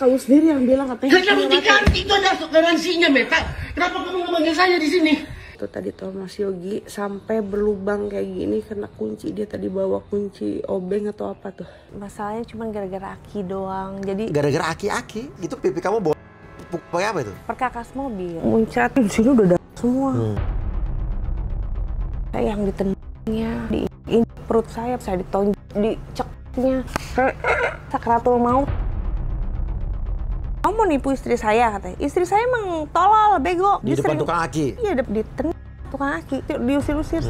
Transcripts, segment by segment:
Kamu sendiri yang bilang katanya. Kenapa diganti? Itu ada garansinya, Meta. Kenapa kamu nggak manggil saya di sini? Tuh tadi tuh Mas Yogi sampai berlubang kayak gini kena kunci. Dia tadi bawa kunci obeng atau apa tuh? Masalahnya cuma gara-gara aki doang. Jadi gara-gara aki-aki itu pipi kamu bawa pakai apa itu? perkakas mobil. Muncrat di sini udah ada semua. Saya yang ditendangnya, di ini perut saya ditonjok, diceknya, sakratul maut. Kamu mau nipu istri saya katanya. Istri saya emang tolol, bego. Di depan tukang aki? Iya, di tukang aki. Diusir-usir.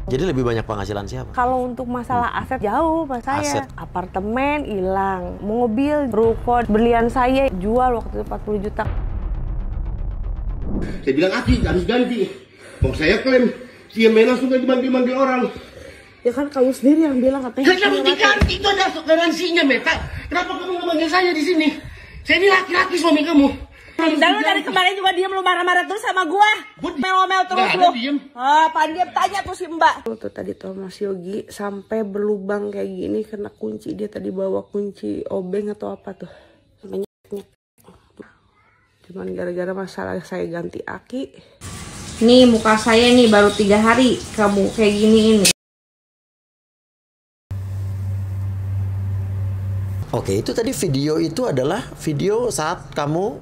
Jadi lebih banyak penghasilan siapa? Kalau untuk masalah aset jauh mas saya. Aset. Apartemen hilang, mobil, ruko, berlian saya jual waktu itu 40 juta. Saya bilang aki harus ganti. Mau saya klaim, si Mena suka dimanggil-manggil orang. Ya kan kamu sendiri yang bilang katanya. Kenapa diganti? Itu ada garansinya, Meta. Kenapa kamu nggak manggil saya di sini? Saya ini laki-laki suami kamu. Dan lu dari kemarin juga diem, lu marah-marah terus sama gua. Mel-mel terus Nggak lu. ada diem. Apaan diem? Tanya tuh si Mbak. Tuh tadi tuh Mas Yogi sampai berlubang kayak gini kena kunci. Dia tadi bawa kunci obeng atau apa tuh? Sampai nyek. Cuman gara-gara masalah saya ganti aki. Nih muka saya nih baru 3 hari kamu kayak gini ini. Oke, itu tadi video itu adalah video saat kamu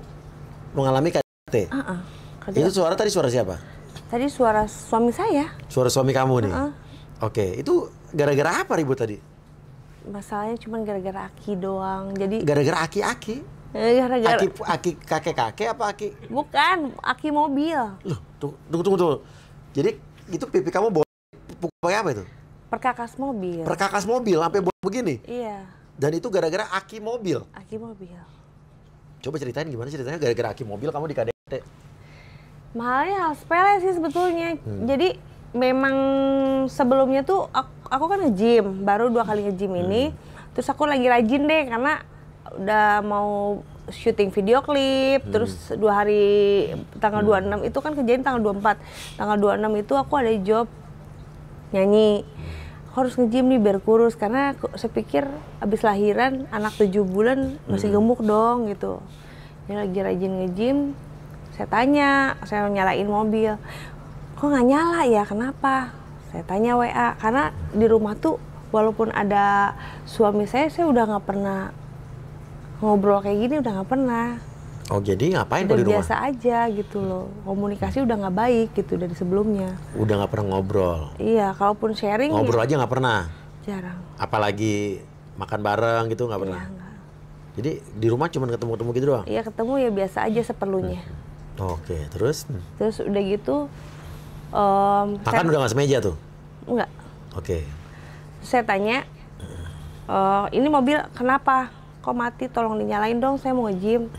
mengalami KDRT. Itu suara tadi suara siapa? Tadi suara suami saya. Suara suami kamu nih. Oke, itu gara-gara apa ribut tadi? Masalahnya cuma gara-gara aki doang. Jadi Gara-gara aki-aki? gara-gara Aki kakek-kakek apa aki? bukan aki mobil. Loh, tunggu. Jadi itu pipi kamu bawa pakai apa itu? Perkakas mobil. Perkakas mobil sampai bawa begini? Iya, Dan itu gara-gara aki mobil? aki mobil. Coba ceritain gimana ceritanya gara-gara aki mobil kamu di KDRT? Mahalnya hal sepele sih sebetulnya. Jadi memang sebelumnya tuh aku kan nge-gym, baru 2 kali nge-gym ini. Terus aku lagi rajin deh karena udah mau syuting video klip. Terus 2 hari tanggal 26 itu kan kejadian tanggal 24. Tanggal 26 itu aku ada job nyanyi. Aku harus nge-gym nih biar kurus karena saya pikir abis lahiran anak 7 bulan masih gemuk dong gitu. Ini lagi rajin nge-gym. Saya tanya, saya nyalain mobil. Kok nggak nyala ya? Kenapa? Saya tanya WA karena di rumah tuh walaupun ada suami saya udah nggak pernah ngobrol kayak gini, udah nggak pernah. Oh jadi ngapain Udah kalau di rumah? biasa aja gitu loh. Komunikasi udah nggak baik gitu dari sebelumnya. Udah nggak pernah ngobrol? Iya, kalaupun sharing Ngobrol ya, aja nggak pernah? jarang. Apalagi makan bareng gitu nggak pernah? Iya, enggak. Jadi di rumah cuma ketemu-ketemu gitu doang? Iya ketemu ya biasa aja seperlunya. Oke, terus? Terus udah gitu Makan udah nggak semeja tuh? enggak. Oke. Saya tanya, ini mobil kenapa? Kok mati? Tolong dinyalain dong, saya mau nge-gym.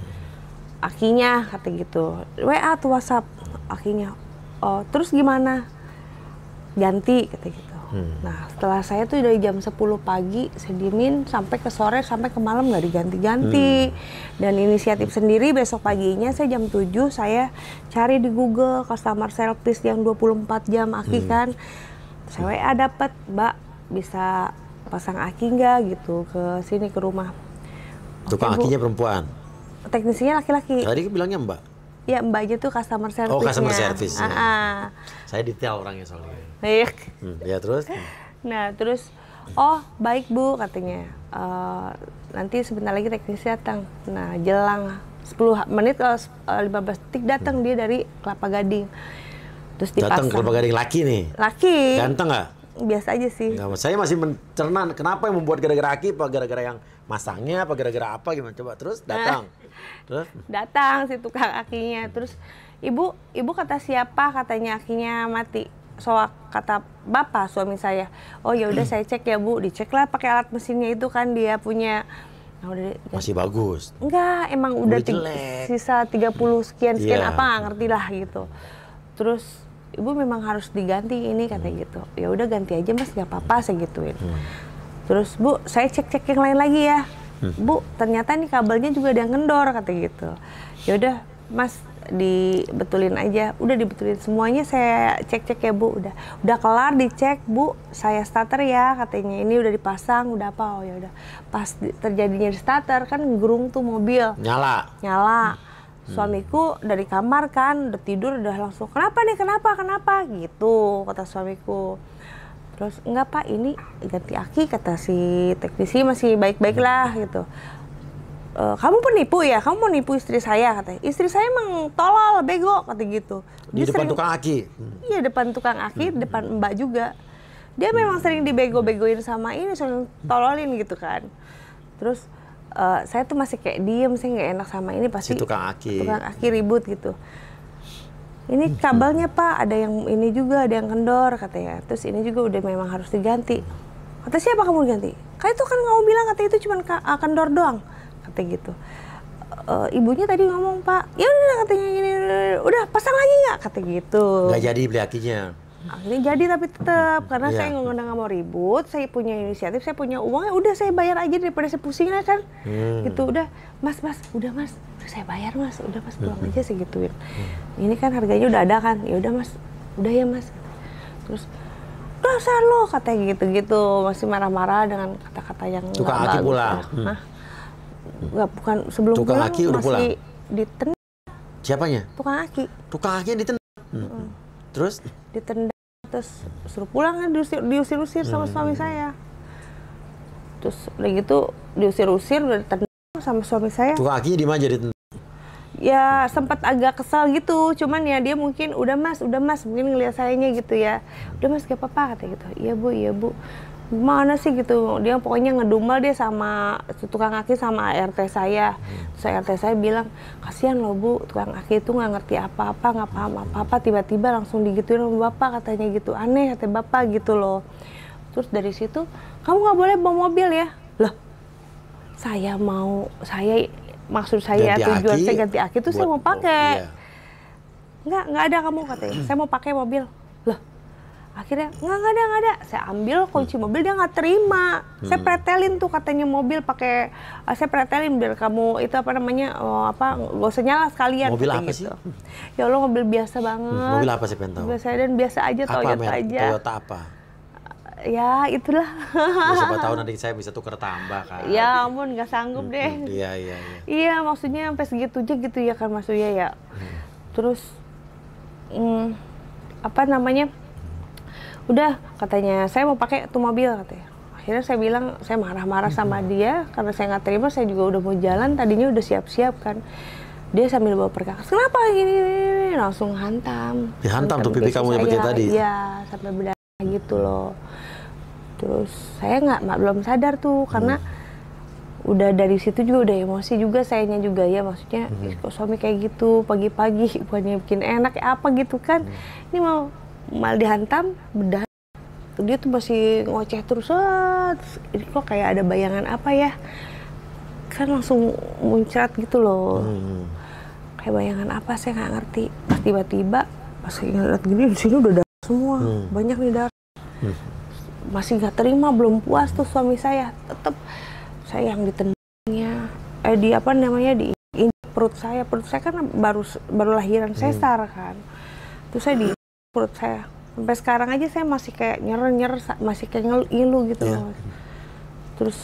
Akinya kata gitu. WA tuh WhatsApp akinya. Oh, terus gimana? Ganti kata gitu. Nah, setelah saya tuh dari jam 10 pagi saya diemin sampai ke sore sampai ke malam nggak diganti-ganti. Dan inisiatif sendiri besok paginya saya jam 7 saya cari di Google customer service yang 24 jam aki kan. Saya WA dapat, "Mbak, bisa pasang aki nggak gitu ke sini ke rumah?" Tukang Bu. akinya perempuan? Teknisinya laki-laki. Tadi bilangnya mbak? Ya mbaknya tuh customer service. Oh customer service. Saya detail orangnya soalnya. Baik. Ya terus? Nah terus, oh baik Bu katanya. Nanti sebentar lagi teknisi datang. Nah jelang 10 menit atau 15 detik datang dia dari Kelapa Gading. Terus Datang dipasang. ke Kelapa Gading laki nih? Laki. Ganteng nggak? Biasa aja sih. Nggak, saya masih mencerna kenapa yang membuat gara-gara aki, apa gara-gara yang masangnya, apa gara-gara apa gimana? Coba terus datang. Terus? Datang si tukang akinya. Terus ibu kata siapa? Katanya akinya mati. Soal kata bapak suami saya. Oh ya udah saya cek ya Bu. Dicek lah pakai alat mesinnya itu kan dia punya. Nah, udah, Masih bagus. enggak, emang udah jelek. sisa 30 sekian Iya. apa nggak ngerti lah gitu. Terus ibu memang harus diganti ini katanya gitu. Ya udah ganti aja Mas, nggak apa-apa saya gituin. Terus Bu, saya cek-cek yang lain lagi ya. Bu, ternyata nih kabelnya juga ada yang kendor kata gitu. Ya udah Mas, dibetulin aja. Udah dibetulin semuanya, saya cek-cek ya Bu. Udah kelar dicek Bu, saya starter ya katanya. Ini udah dipasang, udah apa? Oh ya udah. Pas terjadinya di starter kan gerung tuh mobil. Nyala. Suamiku dari kamar kan udah tidur, udah langsung kenapa nih, kenapa gitu kata suamiku. Terus enggak Pak, ini ganti aki, kata si teknisi, masih baik-baik lah gitu. Kamu penipu ya, kamu mau nipu istri saya katanya. Istri saya emang tolol, bego kata gitu. Di depan tukang aki? Iya, depan tukang aki, depan Mbak juga. Dia memang sering dibego-begoin sama ini, sering tololin gitu kan. Terus saya tuh masih kayak diem, saya nggak enak sama ini, pasti si tukang aki ribut gitu. Ini kabelnya Pak, ada yang ini juga, ada yang kendor katanya. Terus ini juga udah memang harus diganti. Kata siapa kamu ganti? Kayak itu kan kamu bilang kata itu cuma kendor doang, kata gitu. Ibunya tadi ngomong Pak, ya udah katanya gini, udah pasang lagi nggak, kata gitu. Nggak jadi beli akinya. Akhirnya jadi tapi tetap karena saya nggak mau ribut, saya punya inisiatif, saya punya uangnya, udah saya bayar aja daripada saya pusing lah kan. Gitu udah mas udah mas, udah saya bayar mas, udah mas pulang aja saya gituin. Ini kan harganya udah ada kan, ya udah mas, udah ya mas. Terus dasar lo katanya gitu masih marah-marah dengan kata-kata yang tukang aki pulang. Nggak, bukan sebelum tukang pulang aki udah pulang. Masih ditendang. Siapanya? Tukang aki. Tukang aki yang ditendang. Terus? Ditendang, terus suruh pulang kan, diusir-usir sama suami saya. Terus udah gitu diusir-usir, udah ditendang sama suami saya. Tukang akinya di mana jadi ditendang? Ya sempat agak kesal gitu, cuman ya dia mungkin udah mas, mungkin ngeliat sayanya gitu ya. Udah mas gak apa-apa kata gitu. Iya bu. Mana sih gitu, dia pokoknya ngedumel dia sama tukang aki sama ART saya. Terus ART saya bilang, kasihan loh bu, tukang aki itu nggak ngerti apa-apa, nggak paham apa-apa, tiba-tiba langsung digituin sama bapak katanya gitu, aneh kata bapak gitu loh. Terus dari situ, kamu nggak boleh bawa mobil ya? Loh, maksud saya ganti tujuan aki, saya ganti aki itu saya mau pakai. Nggak ada kamu katanya, saya mau pakai mobil. Loh. Akhirnya nggak ada, saya ambil kunci mobil, dia nggak terima. Saya pretelin tuh katanya mobil pakai, saya pretelin biar kamu itu apa namanya nggak usah nyala sekalian. Mobil apa gitu. sih? Ya Allah, mobil biasa banget. Mobil apa sih pengen tahu? Mobil saya dan biasa aja, Toyota aja. Toyota apa? Ya itulah. Ya, siapa tahu nanti saya bisa tukar tambah kan. Ya ampun, nggak sanggup deh. Iya. Iya maksudnya sampai segitu aja gitu ya kan maksudnya ya. Terus apa namanya? Udah katanya saya mau pakai tuh mobil katanya. Akhirnya saya bilang, saya marah-marah sama dia karena saya nggak terima. Saya juga udah mau jalan, tadinya udah siap-siap kan. Dia sambil bawa perkakas, kenapa gini, langsung hantam. Dihantam tuh pipi kamu yang begitu tadi? Iya, sampai berdarah gitu loh. Terus saya belum sadar tuh karena udah dari situ juga udah emosi juga sayanya juga ya, maksudnya kok suami kayak gitu pagi-pagi bukannya bikin enak apa gitu kan. Ini mau malah dihantam, bedah. Dia tuh masih ngoceh terus, ini kok kayak ada bayangan apa ya, kan langsung muncrat gitu loh. Kayak bayangan apa saya nggak ngerti. Pas tiba-tiba pas ngeliat gini di sini udah darah semua, banyak nih darah. Masih nggak terima, belum puas tuh suami saya, tetap saya yang ditendangnya, di perut saya kan baru lahiran sesar kan, terus saya di perut saya sampai sekarang aja saya masih kayak nyer masih kayak ngilu gitu loh. Terus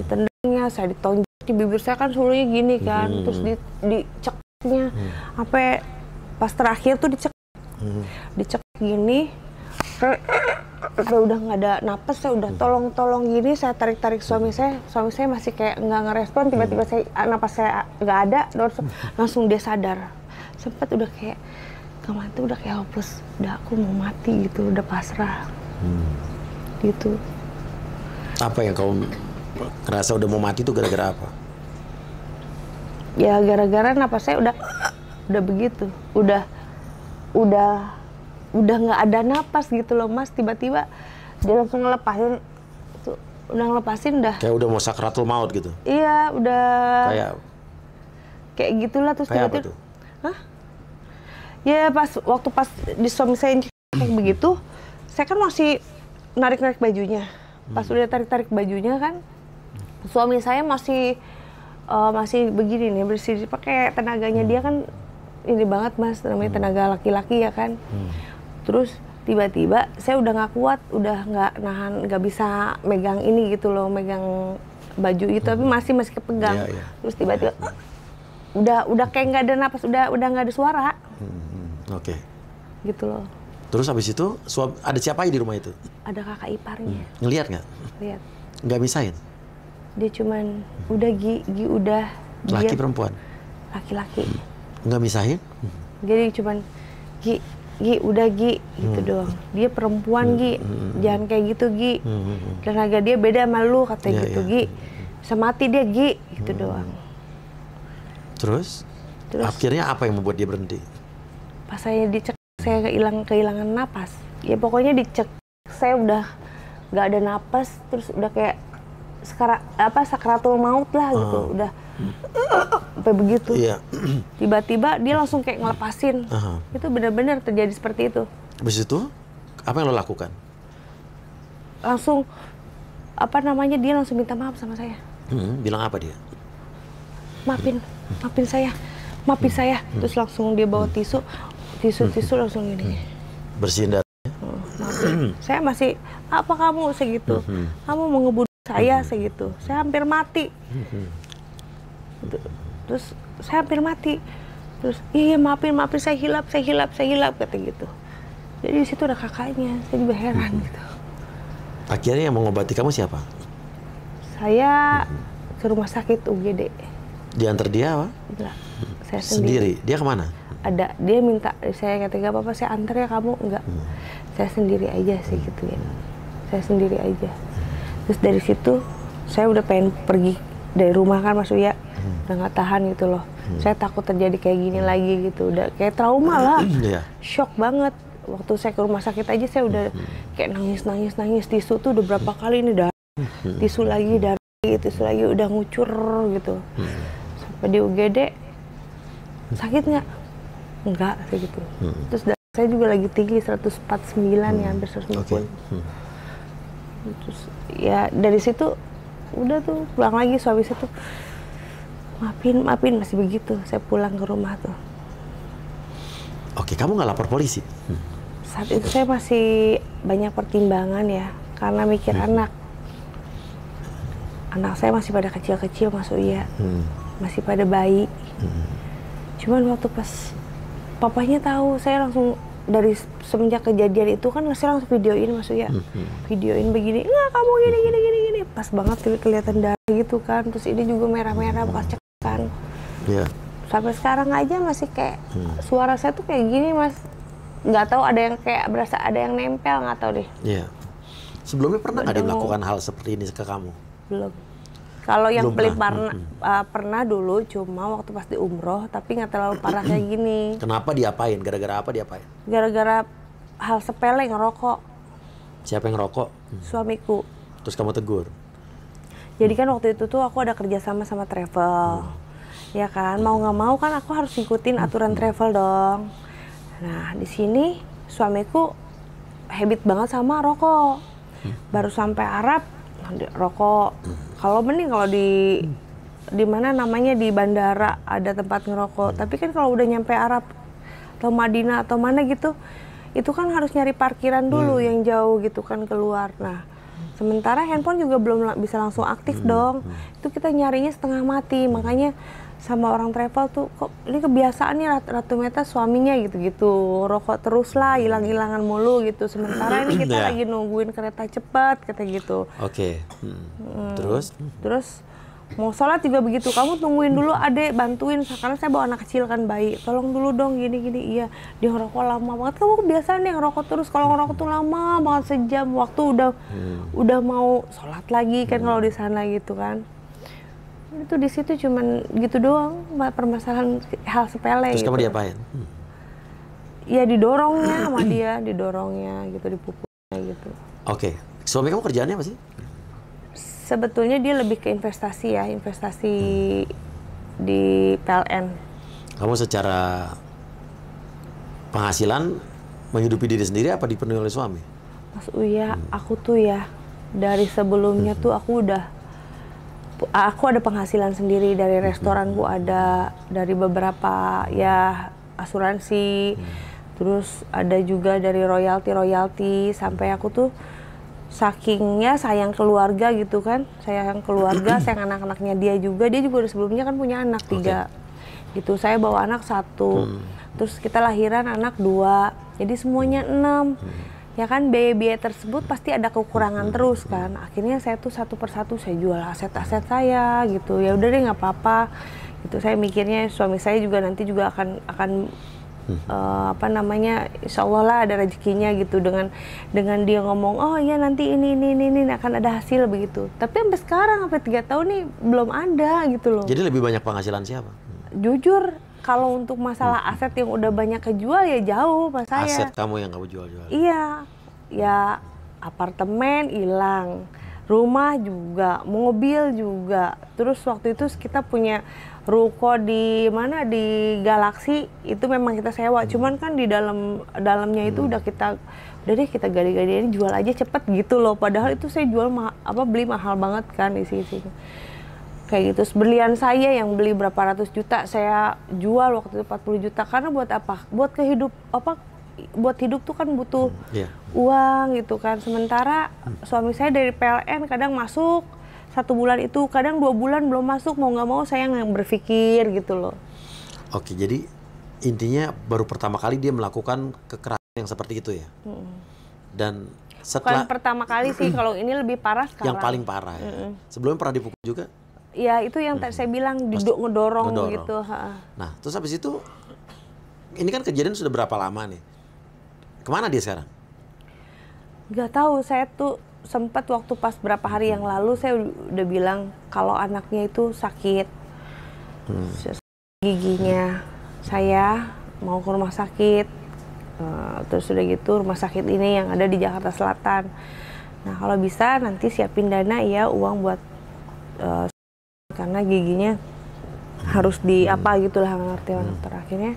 ditendangnya, saya ditonjok di bibir saya kan sulunya gini kan, terus diceknya sampai pas terakhir tuh dicek gini, udah nggak ada napas, saya udah tolong gini, saya tarik suami saya masih kayak nggak ngerespon, tiba-tiba napas saya nggak ada, langsung dia sadar, sempat udah kayak kemarin tuh udah kayak hopeless, udah aku mau mati gitu, udah pasrah gitu. Apa yang kamu ngerasa udah mau mati tuh gara-gara apa? Ya gara-gara napas saya udah begitu, udah nggak ada napas gitu loh mas, tiba-tiba dia langsung ngelepasin, kayak udah mau sakratul maut gitu. Iya udah kayak gitulah. Terus kayak apa tuh? Hah? Ya waktu di suami saya kayak begitu, saya kan masih narik bajunya. Pas udah tarik bajunya kan, suami saya masih begini nih, bersih pakai tenaganya dia kan ini banget Mas, namanya tenaga laki-laki ya kan. Terus tiba-tiba saya udah nggak kuat, udah nggak nahan, nggak bisa megang ini gitu loh, megang baju itu, tapi masih kepegang. Terus tiba-tiba udah kayak nggak ada napas, udah nggak ada suara. Oke. Gitu loh. Terus habis itu ada siapa di rumah itu? Ada kakak iparnya. Ngelihat nggak? Lihat. Nggak misahin? Dia cuman udah Gi udah. Laki perempuan? Laki-laki. Nggak misahin? Jadi cuman Gi udah Gi gitu doang. Dia perempuan Gi, jangan kayak gitu Gi. Tenaga dia beda sama lu katanya gitu Gi. Bisa mati dia Gi gitu doang. Terus akhirnya apa yang membuat dia berhenti? Pas saya dicek, saya kehilangan napas. Ya pokoknya dicek, saya udah nggak ada napas, terus udah kayak sakratul maut lah gitu, udah sampai begitu. Tiba-tiba dia langsung kayak ngelepasin. Itu benar-benar terjadi seperti itu. Habis itu apa yang lo lakukan? Langsung dia langsung minta maaf sama saya. Bilang apa dia? Maafin saya. Terus langsung dia bawa tisu langsung gini. Bersihin darahnya. Saya masih, apa kamu segitu? Kamu mau ngebunuh saya segitu. Saya hampir mati. Terus saya hampir mati. Terus iya maafin saya hilap kata gitu. Jadi di situ ada kakaknya, saya juga heran gitu. Akhirnya yang mengobati kamu siapa? Saya ke rumah sakit UGD. Diantar dia apa? Enggak, saya sendiri. Dia kemana? Ada, dia minta, saya kata gak apa-apa, saya antar ya kamu. Enggak, saya sendiri aja sih gitu ya. Saya sendiri aja. Terus dari situ saya udah pengen pergi dari rumah kan Mas Uya. Udah gak tahan gitu loh. Saya takut terjadi kayak gini lagi gitu. Udah kayak trauma lah. Shock banget. Waktu saya ke rumah sakit aja saya udah kayak nangis. Tisu tuh udah berapa kali ini darah. Tisu lagi, udah ngucur gitu. Sampai di UGD, sakit nggak? Enggak, kayak gitu. Terus darah saya juga lagi tinggi, 149 ya, hampir 150. Terus ya dari situ udah tuh pulang lagi, suami saya tuh maafin masih begitu. Saya pulang ke rumah tuh. Oke, kamu nggak lapor polisi? Saat itu saya masih banyak pertimbangan ya, karena mikir anak saya masih pada kecil-kecil Mas Uya, masih pada bayi. Cuman waktu pas papanya tahu, saya langsung dari semenjak kejadian itu kan saya langsung videoin Mas Uya, videoin begini, enggak kamu gini, pas banget kelihatan darah gitu kan, terus ini juga merah-merah bekas cekan. Sampai sekarang aja masih kayak suara saya tuh kayak gini Mas, nggak tahu ada yang kayak berasa ada yang nempel, nggak tahu deh. Sebelumnya pernah nggak dia melakukan hal seperti ini ke kamu? Belum. Kalau yang pelit pernah dulu, cuma waktu pas di umroh, tapi nggak terlalu parah kayak gini. Kenapa diapain? Gara-gara apa diapain? Gara-gara hal sepele, ngerokok. Siapa yang ngerokok? Suamiku. Terus kamu tegur? Jadi kan waktu itu tuh aku ada kerjasama sama travel. Ya kan, mau nggak mau kan aku harus ngikutin aturan travel dong. Nah, di sini suamiku habit banget sama rokok. Baru sampai Arab, rokok. Kalau mending kalau di mana namanya di bandara ada tempat ngerokok. Tapi kan kalau udah nyampe Arab atau Madinah atau mana gitu, itu kan harus nyari parkiran dulu yang jauh gitu kan keluar. Nah, sementara handphone juga belum bisa langsung aktif dong. Itu kita nyarinya setengah mati. Makanya sama orang travel tuh, kok ini kebiasaan nih Ratu Meta suaminya gitu-gitu, rokok terus lah, hilang-hilangan mulu gitu. Sementara ini kita lagi nungguin kereta cepat, kata gitu. Terus mau sholat juga begitu, kamu tungguin dulu adek, bantuin, karena saya bawa anak kecil kan, bayi, tolong dulu dong gini-gini. Iya, dia ngerokok lama banget, kamu kebiasaan nih ngerokok terus. Kalau ngerokok tuh lama banget, sejam, waktu udah mau sholat lagi kan kalau di sana gitu kan. Itu di situ cuman gitu doang, permasalahan hal sepele. Terus gitu. Kamu diapain? Ya didorongnya sama dia, didorongnya gitu, dipukulnya gitu. Oke, suami kamu kerjaannya apa sih? Sebetulnya dia lebih ke investasi ya, investasi di PLN. Kamu secara penghasilan menghidupi diri sendiri apa dipenuhi oleh suami? Mas Uya, aku tuh ya dari sebelumnya tuh aku ada penghasilan sendiri dari restoranku, ada dari beberapa ya asuransi, terus ada juga dari royalti sampai aku tuh sakingnya sayang keluarga gitu kan, sayang keluarga, sayang anak-anaknya dia juga udah sebelumnya kan punya anak 3 gitu, saya bawa anak 1, terus kita lahiran anak 2, jadi semuanya 6. Ya kan biaya-biaya tersebut pasti ada kekurangan terus kan. Akhirnya saya tuh satu persatu saya jual aset-aset saya gitu. Ya udah deh nggak apa-apa. Gitu. Saya mikirnya suami saya juga nanti juga akan apa namanya, insya Allah lah ada rezekinya gitu, dengan dia ngomong oh iya nanti ini akan ada hasil begitu. Tapi sampai sekarang sampai 3 tahun nih belum ada gitu loh. Jadi lebih banyak penghasilan siapa? Jujur kalau untuk masalah aset yang udah banyak kejual ya jauh mas saya. Aset kamu yang kamu jual-jual? Iya, ya apartemen hilang, rumah juga, mobil juga. Terus waktu itu kita punya ruko di mana, di Galaksi, itu memang kita sewa. Cuman kan di dalamnya itu udah deh kita gali-gali jual aja cepet gitu loh. Padahal itu saya jual beli mahal banget kan isi-isinya. Kayak gitu, berlian saya yang beli berapa ratus juta saya jual waktu itu 40 juta karena buat apa? Buat buat hidup tuh kan butuh uang gitu kan. Sementara suami saya dari PLN kadang masuk 1 bulan itu, kadang 2 bulan belum masuk, mau nggak mau saya yang berpikir gitu loh. Oke, jadi intinya baru pertama kali dia melakukan kekerasan yang seperti itu ya? Dan setelah bukan pertama kali sih, kalau ini lebih parah sekarang. Yang paling parah ya? Sebelumnya pernah dipukul juga? Ya itu yang tadi saya bilang ngedorong gitu. Nah terus habis itu ini kan kejadian sudah berapa lama nih? Kemana dia sekarang? Gak tahu, saya tuh sempat waktu pas berapa hari yang lalu saya udah bilang kalau anaknya itu sakit giginya, saya mau ke rumah sakit. Terus udah gitu rumah sakit ini yang ada di Jakarta Selatan. Nah kalau bisa nanti siapin dana ya, uang buat karena giginya harus di apa gitulah, ngerti dokter. Akhirnya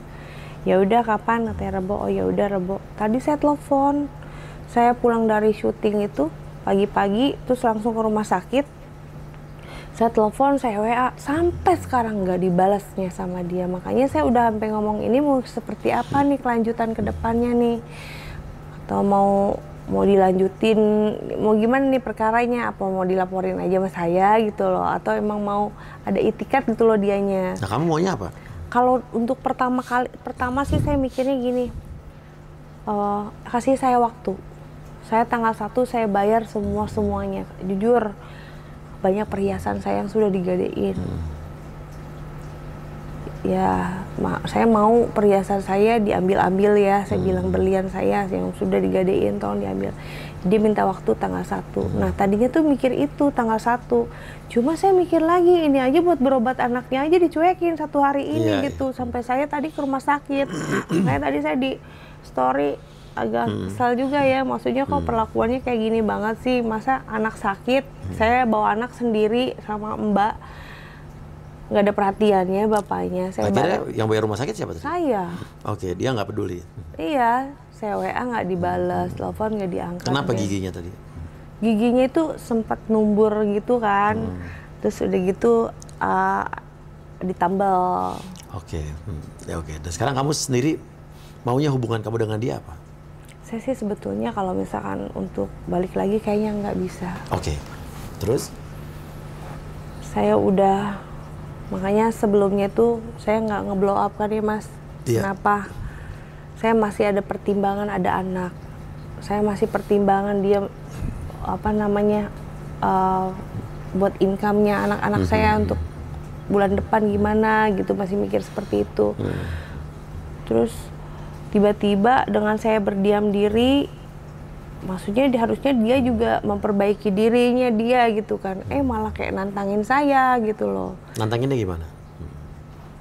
ya udah kapan, katanya Rebo. Oh ya udah Rebo. Tadi saya telepon, saya pulang dari syuting itu pagi-pagi, terus langsung ke rumah sakit. Saya telepon, saya WA, sampai sekarang nggak dibalasnya sama dia. Makanya saya udah sampai ngomong ini mau seperti apa nih kelanjutan ke depannya nih, atau mau dilanjutin, mau gimana nih perkaranya, apa mau dilaporin aja sama saya gitu loh, atau emang mau ada itikat gitu loh dianya. Nah kamu maunya apa? Kalau untuk pertama sih saya mikirnya gini, kasih saya waktu, saya tanggal 1 saya bayar semuanya. Jujur banyak perhiasan saya yang sudah digadein. Ya, saya mau perhiasan saya diambil ya. Saya bilang berlian saya yang sudah digadein tolong diambil. Dia minta waktu tanggal 1. Nah, tadinya tuh mikir itu tanggal 1. Cuma saya mikir lagi, ini aja buat berobat anaknya aja dicuekin 1 hari ini gitu. Sampai saya tadi ke rumah sakit. Tadi saya di story agak kesal juga ya. Maksudnya kok perlakuannya kayak gini banget sih. Masa anak sakit, saya bawa anak sendiri sama Mbak. Nggak ada perhatiannya bapaknya. Akhirnya yang bayar rumah sakit siapa tuh? Saya. Oke, dia nggak peduli. Iya, saya WA nggak dibalas, telepon nggak diangkat. Kenapa giginya tadi? Giginya itu sempat numbur gitu kan, terus udah gitu ditambal. Oke, ya oke. Dan sekarang kamu sendiri maunya hubungan kamu dengan dia apa? Saya sih sebetulnya kalau misalkan untuk balik lagi kayaknya nggak bisa. Oke, terus? Saya udah, makanya sebelumnya tuh saya nggak nge-blow up kan ya mas. Kenapa? Saya masih ada pertimbangan, ada anak. Saya masih pertimbangan dia buat income-nya anak-anak saya untuk bulan depan gimana gitu, masih mikir seperti itu. Terus tiba-tiba dengan saya berdiam diri, maksudnya harusnya dia juga memperbaiki dirinya dia gitu kan, malah kayak nantangin saya gitu loh. Nantanginnya gimana?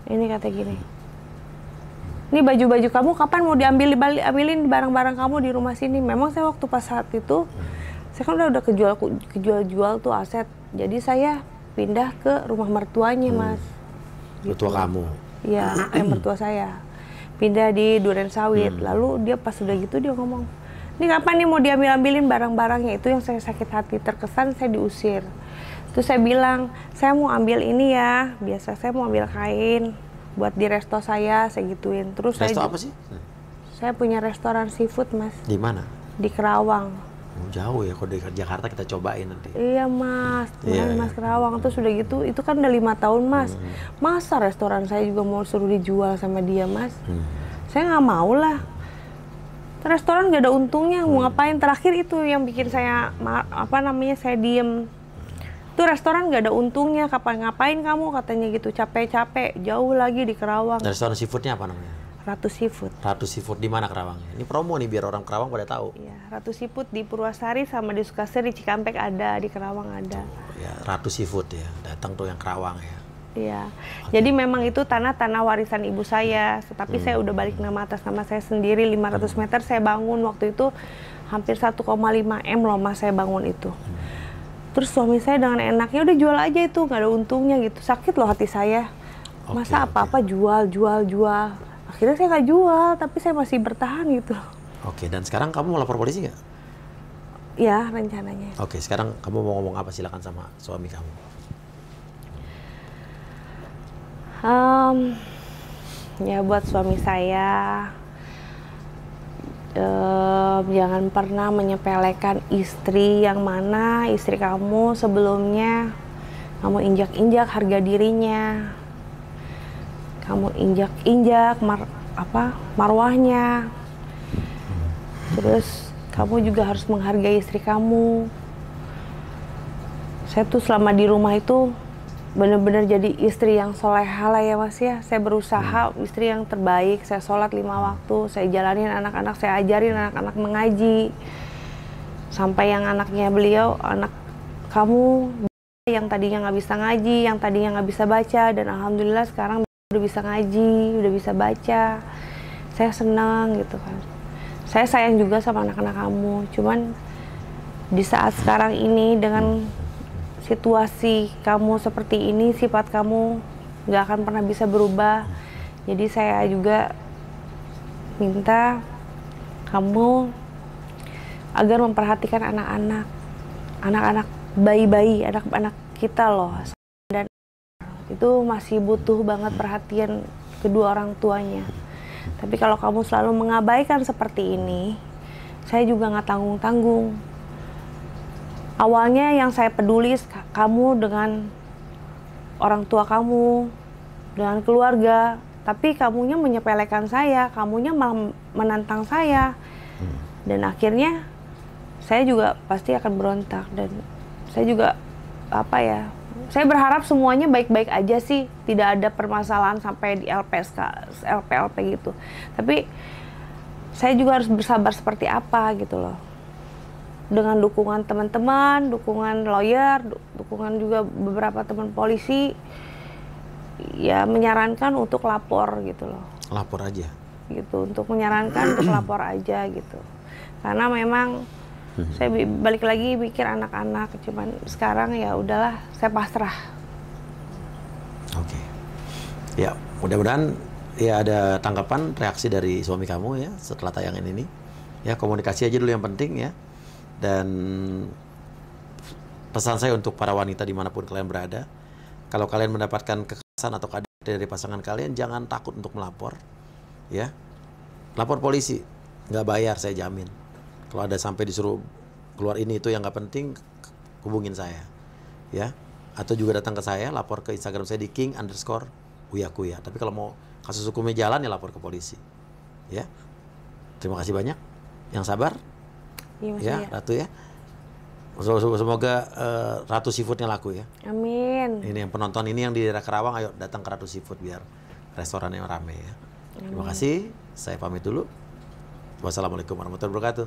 Ini kata gini, ini baju-baju kamu kapan mau ambilin barang-barang kamu di rumah sini. Memang saya waktu pas saat itu saya kan udah kejual tuh aset, jadi saya pindah ke rumah mertuanya mas. Mertua kamu? Iya, mertua saya pindah di Duren Sawit. Lalu dia pas udah gitu dia ngomong, ini kapan nih mau diambilin barang-barangnya. Itu yang saya sakit hati, terkesan saya diusir. Terus saya bilang, saya mau ambil ini ya, biasa saya mau ambil kain, buat di resto saya gituin. Terus Resto apa sih? Saya punya restoran seafood, Mas. Di mana? Di Kerawang. Jauh ya, kalau di Jakarta kita cobain nanti. Iya, Mas. Iya, Mas Kerawang. Terus udah gitu, itu kan udah 5 tahun, Mas. Masa restoran saya juga mau suruh dijual sama dia, Mas? Saya nggak mau lah. Restoran gak ada untungnya, mau ngapain? Terakhir itu yang bikin saya saya diem. Itu restoran gak ada untungnya, kapan ngapain kamu katanya gitu, capek-capek, jauh lagi di Kerawang. Restoran seafoodnya apa namanya? Ratu Seafood. Ratu Seafood di mana Kerawangnya? Ini promo nih biar orang Kerawang pada tahu. Iya, Ratu Seafood di Purwasari sama di Sukasari, di Cikampek ada, di Kerawang ada. Ya, Ratu Seafood ya, datang tuh yang Kerawang ya. Iya, jadi memang itu tanah-tanah warisan ibu saya, tapi saya udah balik nama atas nama saya sendiri. 500 meter saya bangun waktu itu hampir 1,5 M loh Mas saya bangun itu. Terus suami saya dengan enaknya udah jual aja itu, nggak ada untungnya gitu. Sakit loh hati saya. Masa apa-apa jual. Akhirnya saya nggak jual, tapi saya masih bertahan gitu. Oke, dan sekarang kamu mau lapor polisi nggak? Ya, rencananya. Oke, sekarang kamu mau ngomong apa? Silakan sama suami kamu. Ya buat suami saya, jangan pernah menyepelekan istri yang mana istri kamu sebelumnya kamu injak-injak harga dirinya, kamu injak-injak marwahnya. Terus kamu juga harus menghargai istri kamu. Saya tuh selama di rumah itu benar-benar jadi istri yang soleha lah ya Mas ya. Saya berusaha istri yang terbaik. Saya sholat 5 waktu, saya jalanin anak-anak, saya ajarin anak-anak mengaji. Sampai yang anaknya beliau, anak kamu yang tadinya nggak bisa ngaji, yang tadinya nggak bisa baca, dan alhamdulillah sekarang udah bisa ngaji, udah bisa baca. Saya senang gitu kan. Saya sayang juga sama anak-anak kamu. Cuman di saat sekarang ini dengan situasi kamu seperti ini, sifat kamu nggak akan pernah bisa berubah. Jadi saya juga minta kamu agar memperhatikan anak-anak bayi-bayi, anak-anak kita loh. Dan itu masih butuh banget perhatian kedua orang tuanya. Tapi kalau kamu selalu mengabaikan seperti ini, saya juga nggak tanggung-tanggung. Awalnya yang saya peduli kamu dengan orang tua kamu, dengan keluarga, tapi kamunya menyepelekan saya, kamunya malah menantang saya. Dan akhirnya saya juga pasti akan berontak, dan saya juga saya berharap semuanya baik-baik aja sih, tidak ada permasalahan sampai di LP gitu. Tapi saya juga harus bersabar seperti apa gitu loh. Dengan dukungan teman-teman, dukungan lawyer, dukungan juga beberapa teman polisi, ya menyarankan untuk lapor gitu loh. Lapor aja? Gitu, untuk menyarankan untuk lapor aja gitu. Karena memang saya balik lagi mikir anak-anak, cuman sekarang ya udahlah, saya pasrah. Oke. Ya, mudah-mudahan ya ada tanggapan, reaksi dari suami kamu ya setelah tayangan ini. Ya, komunikasi aja dulu yang penting ya. Dan pesan saya untuk para wanita dimanapun kalian berada, kalau kalian mendapatkan kekerasan atau KDRT dari pasangan kalian, jangan takut untuk melapor, ya. Lapor polisi, nggak bayar, saya jamin. Kalau ada sampai disuruh keluar ini itu yang nggak penting, hubungin saya, ya. Atau juga datang ke saya, lapor ke Instagram saya di king_uyakuya. Tapi kalau mau kasus hukumnya jalan, ya lapor ke polisi, ya. Terima kasih banyak, yang sabar. Ya, Ratu ya. Semoga Ratu Seafoodnya laku ya. Amin. Ini yang penonton ini yang di daerah Kerawang, ayo datang ke Ratu Seafood biar restorannya rame ya. Terima kasih. Saya pamit dulu. Wassalamualaikum warahmatullahi wabarakatuh.